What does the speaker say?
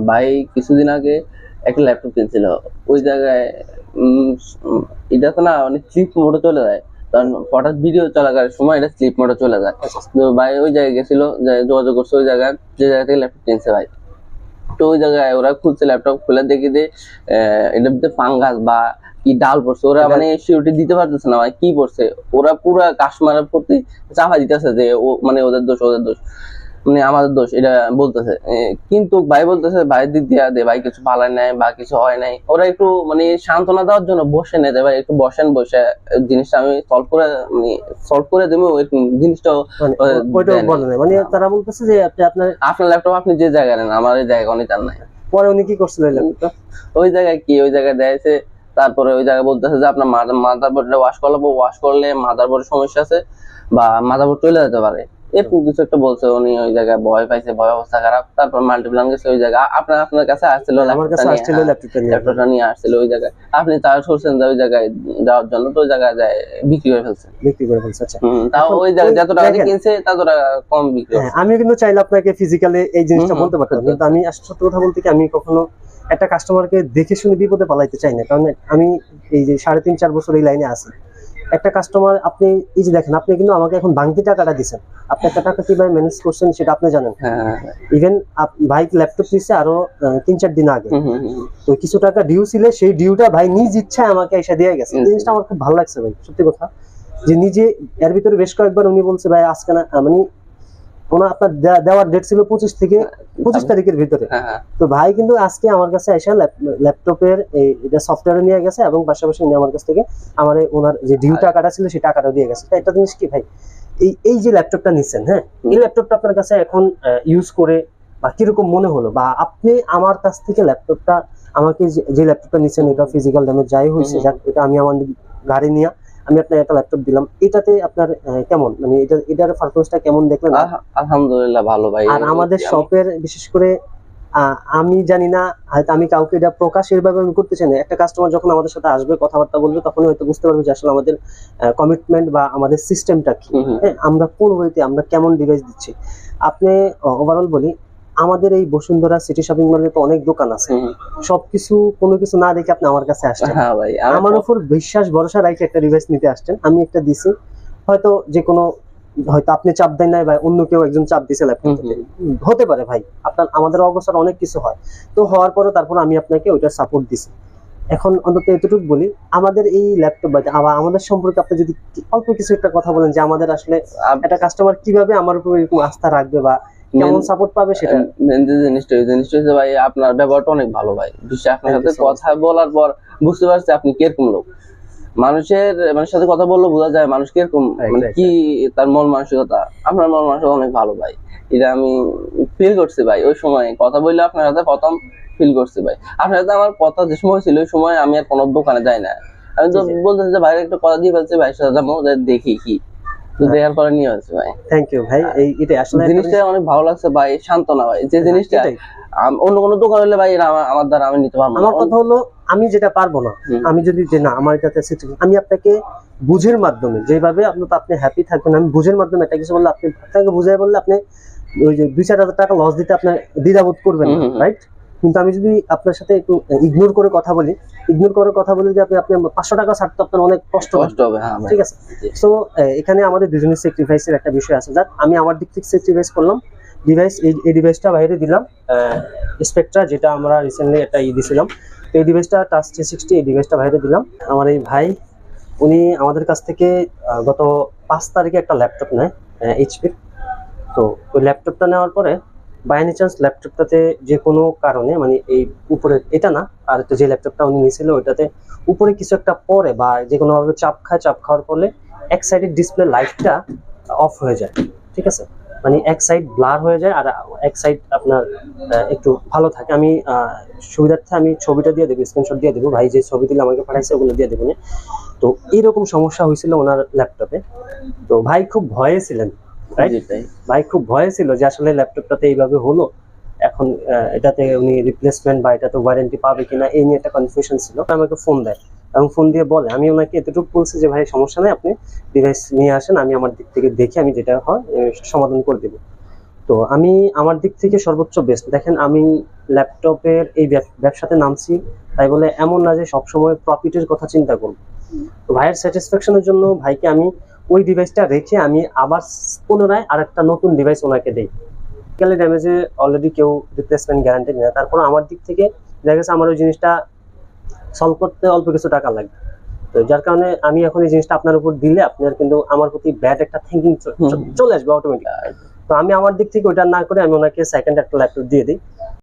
ভাই কিছুদিন আগে একটা ল্যাপটপ কিনছিল, ওই জায়গায় এটা তো না মানে স্লিপ মোডে চলে যায়, কারণ হঠাৎ ভিডিও চলাকার সময় এটা স্লিপ মোডে চলে যায়। তো ভাই ওই জায়গায় গেছিল, যোগাযোগ করছে ওই জায়গায়, যে জায়গা থেকে ল্যাপটপ কিনছে ভাই। তো ওই জায়গায় ওরা খুলছে, ল্যাপটপ খুলে দেখি যে এটার ভিতরে ফাঙ্গাস বা কি ডাল পড়ছে, ওরা মানে সিউরিটি দিতে পারতেছে না ভাই কি পড়ছে। ওরা পুরা কাস্টমারের প্রতি চাপা দিতেছে যে ও মানে ওদের দোষ, মানে আমাদের দোষ এটা বলতেছে। কিন্তু ভাই বলতেছে ভাই দিক দিয়া দে, ভাই কিছু পালায় নাই বা কিছু হয় নাই। ওরা একটু মানে সান্ত্বনা দেওয়ার জন্য বসে নেই, ভাই একটু বসেন, বসে জিনিসটা আমি সলভ করে দেবো, জিনিসটা মানে তারা বলতেছে যে আপনার ল্যাপটপ আপনি যে জায়গায় নেন, আমার এই জায়গায় অনেক জান নাই। পরে উনি কি করছিলেন ল্যাপটপটা? ওই জায়গায় দেয়ছে। তারপরে ওই জায়গায় বলতেছে যে আপনার মাদারবোর্ডটা ওয়াশ করলে মাদারবোর্ডের সমস্যা আছে বা মাদারবোর্ড চলে যেতে পারে, এরকম কিছু একটা বলছে। উনি ওই জায়গায় ভয় পাইছে, ভয় অবস্থা খারাপ। তারপর মাল্টিপ্লান গেছে ওই জায়গায়, আপনার কাছে আসছিল, ল্যাপটপটা নিয়ে আসছিল ওই জায়গায়। আপনি তার করছেন যে ওই জায়গায় যাওয়ার জন্য, তো ওই জায়গায় যায় বিক্রি করে ফেলছে। আচ্ছা, তাও ওই জায়গায় যত টাকা কিনছে তত টাকা কম বিক্রি। আমি কিন্তু চাইলে আপনাকে ফিজিক্যালি এই জিনিসটা বলতে পারতাম, কিন্তু আমি সত্যি কথা বলতে কি আমি কখনো একটা কাস্টমারকে দেখে শুনে বিপদে পালাইতে চাই না। কারণ আমি এই যে 3.5-4 বছর এই লাইনে আছি, একটা কাস্টমার আপনি এই যে দেখেন, আপনি কিন্তু আমাকে এখন বাংতি টাকাটা দিচ্ছেন, আপনি একটা টাকা কিভাবে ম্যানেজ করছেন সেটা আপনি জানেন। ইভেন ভাই ল্যাপটপ নিচ্ছে আরো 3-4 দিন আগে, তো কিছু টাকা ডিউ ছিল, সেই ডিউটা ভাই নিজ ইচ্ছায় আমাকে এসে দিয়ে গেছে। জিনিসটা আমার খুব ভালো লাগছে ভাই, সত্যি কথা। যে নিজে এর ভিতরে বেশ কয়েকবার উনি বলছে ভাই আজকে না, মানে ওনার আপনার দেওয়ার ডেট ছিল 25 তারিখের ভিতরে। তো ভাই কিন্তু আজকে আমার কাছে এসে ল্যাপটপের এটা সফটওয়্যার নিয়ে গেছে, এবং পাশাপাশি উনি আমার কাছ থেকে ওনার যে ডিউ টাকাটা ছিল সেই টাকাটা দিয়ে গেছে। একটা জিনিস কি ভাই, এই যে ল্যাপটপটা নিচ্ছেন, হ্যাঁ, এই ল্যাপটপটা আপনার কাছে এখন ইউজ করে বা কিরকম মনে হলো, বা আপনি আমার কাছ থেকে ল্যাপটপটা আমাকে যে ল্যাপটপটা নিচ্ছেন, এটা ফিজিক্যাল ড্যামেজ যাই হয়েছে, এটা আমি আমার গাড়ি নিয়ে আমি আপনার একটা ল্যাপটপ দিলাম, এটাতে আপনার কেমন, মানে এটার পারফরম্যান্সটা কেমন দেখলেন? আলহামদুলিল্লাহ ভালো ভাই। আর আমাদের শপের বিশেষ করে আমি জানি না, হয়তো আমি কাউকে এটা প্রকাশের ভাবে আমি করতে চাই না, একটা কাস্টমার যখন আমাদের সাথে আসবে কথাবার্তা বলবে, তখন হয়তো বুঝতে পারবে যে আসলে আমাদের কমিটমেন্ট বা আমাদের সিস্টেমটা কি, আমরা কোন ওয়েতে আমরা কেমন ডিভাইস দিচ্ছি। আপনি ওভারঅল বলি, আমাদের এই বসুন্ধরা সিটি শপিং মলে তো অনেক দোকান আছে, সবকিছু কোনো কিছু না দেখে আপনি আমার কাছে আসছেন, আমার উপর বিশ্বাস ভরসা রাখে একটা ডিভাইস নিতে আসছেন, আমি একটা দিছি, হয়তো যে কোনো হয়তো আপনি চাপ দেন নাই বা অন্য কেউ একজন চাপ দিছে ল্যাপটপে, হতে পারে ভাই, আমাদের অবস্থার অনেক কিছু হয়, তো হওয়ার পরে তারপর আমি আপনাকে ওইটা সাপোর্ট দিছি। এখন অন্তত এতটুকু বলি, আমাদের এই ল্যাপটপ বা আমাদের সম্পর্কে আপনি যদি অল্প কিছু একটা কথা বলেন, যে আমাদের আসলে একটা কাস্টমার কিভাবে আমার উপর এরকম আস্থা রাখবে বা কেমন সাপোর্ট পাবে সেটা। জিনিসটা হচ্ছে ভাই আপনার ব্যবহারটা অনেক ভালো ভাই। বিশেষ আপনার সাথে কথা বলার পর বুঝতে পারছি আপনি কিরকম লোক। মানুষের সাথে কথা বললে বোঝা যায় মানুষ কিরকম, মানে কি তার মন মানসিকতা। আপনার মন মানসিকতা অনেক ভালো ভাই, এটা আমি ফিল করছি ভাই। ওই সময় কথা বললে আপনার সাথে প্রথম ফিল করছি ভাই। আপনার সাথে আমার কথা যে সময় ছিল, ওই সময় আমি আর কোনো দোকানে যাই না, আমি তো বলতেছি যে ভাইয়ের একটা কথা দিয়ে ফেলছি, ভাইয়ের সাথে যাবো, দেখি কি দেখার পরে নিয়ে আসছে ভাই। থ্যাংক ইউ ভাই, এটা আসলে জিনিসটা অনেক ভালো লাগছে ভাই, সান্ত্বনা ভাই। যে জিনিসটা অন্য কোনো দোকান হলে ভাই আমার দ্বারা আমি নিতে পারবো না। আমার কথা হলো, আমি যেটা পারবো না, আমি যদি যে না আমার এটাতে আমি আপনাকে বুঝের মাধ্যমে, যেভাবে আপনি হ্যাপি থাকবেন, আমি বুঝের মাধ্যমে একটা কিছু বললে, আপনাকে বুঝাই বললে আপনি ওই যে 2-4 হাজার টাকা লস দিতে আপনার দ্বিধাবোধ করবেন না, রাইট? কিন্তু আমি যদি আপনার সাথে একটু ইগনোর করে কথা বলি যে আপনি 500 টাকা ছাড়তে আপনার অনেক কষ্ট হবে, ঠিক আছে? সো এখানে আমাদের দুজনের স্যাক্রিফাইসের একটা বিষয় আছে, যাক আমি আমার দিক থেকে স্যাক্রিফাইস করলাম। এই ডিভাইসটা বাইরে দিলাম, স্পেকট্রা, যেটা আমরা রিসেন্টলি একটা দিছিলাম, এই ডিভাইসটা টাচ 360, এই ডিভাইসটা বাইরে দিলাম। আমার এই ভাই, উনি আমাদের কাছ থেকে গত 5 তারিখে একটা ল্যাপটপ নেয় এইচপির। তো ওই ল্যাপটপটা নেওয়ার পরে বাই এনি চান্স ল্যাপটপটাতে যে কোনো কারণে, মানে এই উপরে এটা না, আর যে ল্যাপটপটা উনি নিয়েছিল ওইটাতে উপরে কিছু একটা পরে বা যে কোনো ভাবে চাপ খাওয়ার ফলে এক সাইডের ডিসপ্লে লাইটটা অফ হয়ে যায়, ঠিক আছে? মানে এক সাইড ব্লার হয়ে যায় আর এক সাইড আপনার একটু ভালো থাকে। আমি সুবিধার্থে আমি ছবিটা দিয়ে দেবো, স্ক্রিনশট দিয়ে দেবো, ভাই যে ছবি দিলে আমাকে পাঠাইছে ওগুলো দিয়ে দেবো। তো এইরকম সমস্যা হয়েছিল ওনার ল্যাপটপে। তো ভাই খুব ভয়ে ছিলেন, ভাই খুব ভয়ে ছিল যে আসলে ল্যাপটপটাতে এইভাবে হলো, এখন এটাতে উনি রিপ্লেসমেন্ট বা এটাতে ওয়ারেন্টি পাবে কিনা, এই নিয়ে একটা কনফিউশন ছিল। আমাকে ফোন দেয় এবং ফোন দিয়ে বলে, আমি ওনাকে এতটুকু বলছি যে ভাই সমস্যা নেই, আপনি ডিভাইস নিয়ে আসেন, আমি আমার দিক থেকে দেখে আমি যেটা হয় সমাধান করে দেবো। তো আমি আমার দিক থেকে সর্বোচ্চ বেস্ট দেখেন, আমি ল্যাপটপের এই ব্যবসাতে নামছি তাই বলে এমন না যে সবসময় প্রফিটের কথা চিন্তা করব। তো ভাইয়ের স্যাটিসফ্যাকশনের জন্য ভাইকে আমি ওই ডিভাইসটা রেখে আমি আবার পুনরায় আরেকটা নতুন ডিভাইস ওনাকে দিই। গেলে ড্যামেজে অলরেডি কেউ রিপ্লেসমেন্ট গ্যারান্টি নেয়, তারপর আমার দিক থেকে দেখা গেছে আমার ওই জিনিসটা সলভ করতে অল্প কিছু টাকা লাগবে। তো যার কারণে আমি এখন এই জিনিসটা আপনার উপর দিলে আপনার কিন্তু আমার প্রতি ব্যাড একটা থিঙ্কিং চলে আসবে অটোমেটিক। তো আমি আমার দিক থেকে ওইটা না করে আমি ওনাকে সেকেন্ড একটা ল্যাপটপ দিয়ে দিই।